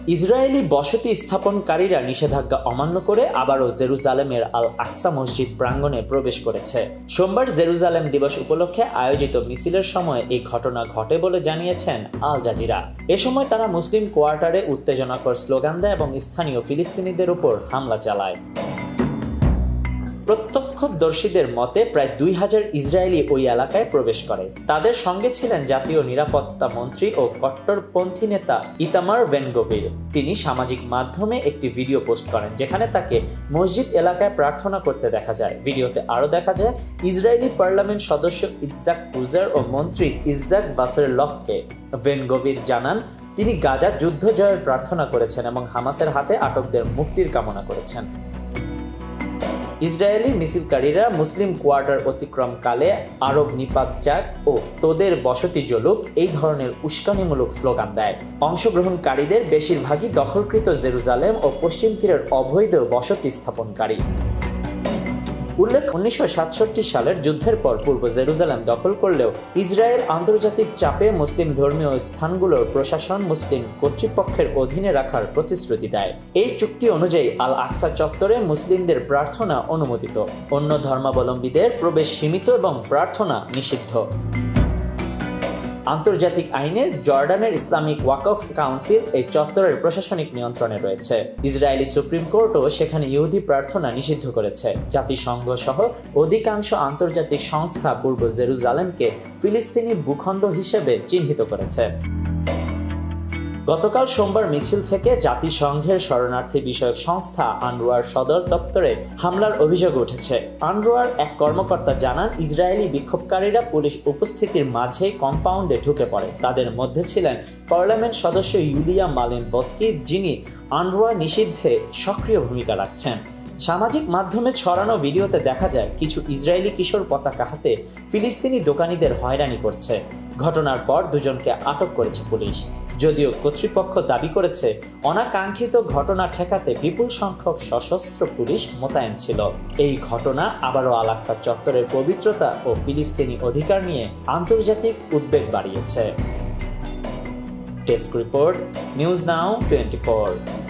Israeli বসতি স্থাপনকারীরা নিষেধাজ্ঞা অমান্য করে আবারও জেরুজালেমের আল আকসা মসজিদ প্রাঙ্গণে প্রবেশ করেছে। সোমবার জেরুজালেম দিবস উপলক্ষে আয়োজিত মিছিলের সময় এই ঘটনা ঘটে বলে জানিয়েছেন আল জাজিরা। এ সময় তারা মুসলিম কোয়ার্টারে উত্তেজনাকর স্লোগান দেয় এবং স্থানীয় ফিলিস্তিনিদের উপর হামলা চালায়। প্রত্যক্ষদর্শীদের মতে প্রায় 2000 ইসরায়েলি ওই এলাকায় প্রবেশ করে। তাদের সঙ্গে ছিলেন জাতীয় নিরাপত্তা মন্ত্রী ও কট্টরপন্থী নেতা ইতামার বেন-গভির। তিনি সামাজিক মাধ্যমে একটি ভিডিও পোস্ট করেন যেখানে তাকে মসজিদ এলাকায় প্রার্থনা করতে দেখা যায়। ভিডিওতে আরও দেখা যায় ইসরায়েলি পার্লামেন্ট সদস্য ইৎজাক উজার ও মন্ত্রী ইৎজাক ভাসেরলফকে। বেন-গভির জানান তিনি গাজার যুদ্ধ জয়ের প্রার্থনা করেছেন এবং হামাসের হাতে আটকদের মুক্তির কামনা করেছেন। ইসরায়েলি মিছিলকারীরা মুসলিম কোয়ার্টার অতিক্রমকালে আরব নিপাত যাক ও তোদের বসতি জ্বলুক এই ধরনের উস্কানিমূলক স্লোগান দেয়। অংশগ্রহণকারীদের বেশিরভাগই দখলকৃত জেরুজালেম ও পশ্চিম তীরের অবৈধ বসতি স্থাপনকারী। উল্লেখ 1967 সালের যুদ্ধের পর পূর্ব জেরুজালেম দখল করলেও ইসরায়েল আন্তর্জাতিক চাপে মুসলিম ধর্মীয় স্থানগুলোর প্রশাসন মুসলিম কর্তৃপক্ষের অধীনে রাখার প্রতিশ্রুতি দেয়। এই চুক্তি অনুযায়ী আল আকসা চত্বরে মুসলিমদের প্রার্থনা অনুমোদিত, অন্য ধর্মাবলম্বীদের প্রবেশ সীমিত এবং প্রার্থনা নিষিদ্ধ। আন্তর্জাতিক আইনে জর্ডানের ইসলামিক ওয়াকফ কাউন্সিল এই চত্বরের প্রশাসনিক নিয়ন্ত্রণে রয়েছে। ইসরায়েলি সুপ্রিম কোর্টও সেখানে ইহুদি প্রার্থনা নিষিদ্ধ করেছে। জাতিসংঘ সহ অধিকাংশ আন্তর্জাতিক সংস্থা পূর্ব জেরুজালেমকে ফিলিস্তিনি ভূখণ্ড হিসেবে চিহ্নিত করেছে। গতকাল সোমবার মিছিল থেকে জাতিসংঘের শরণার্থী বিষয়ক সংস্থা আনরুয়ার সদর দপ্তরে হামলার অভিযোগ উঠেছে। আনরুয়ার এক কর্মকর্তা জানান ইসরায়েলি বিক্ষোভকারীরা পুলিশ উপস্থিতির মাঝেই কম্পাউন্ডে ঢুকে পড়ে। তাদের মধ্যে ছিলেন পার্লামেন্ট সদস্য ইউলিয়া মালিনভস্কি, যিনি আনরুয়া নিষিদ্ধে সক্রিয় ভূমিকা রাখছেন। সামাজিক মাধ্যমে ছড়ানো ভিডিওতে দেখা যায় কিছু ইসরায়েলি কিশোর পতাকা হাতে ফিলিস্তিনি দোকানীদের হয়রানি করছে। ঘটনার পর দুজনকে আটক করেছে পুলিশ। যদিও কর্তৃপক্ষ দাবি করেছে অনাকাঙ্ক্ষিত ঘটনা ঠেকাতে বিপুল সংখ্যক সশস্ত্র পুলিশ মোতায়েন ছিল। এই ঘটনা আবারও আল আকসা চত্বরের পবিত্রতা ও ফিলিস্তিনি অধিকার নিয়ে আন্তর্জাতিক উদ্বেগ বাড়িয়েছে। Desk report, news now 24।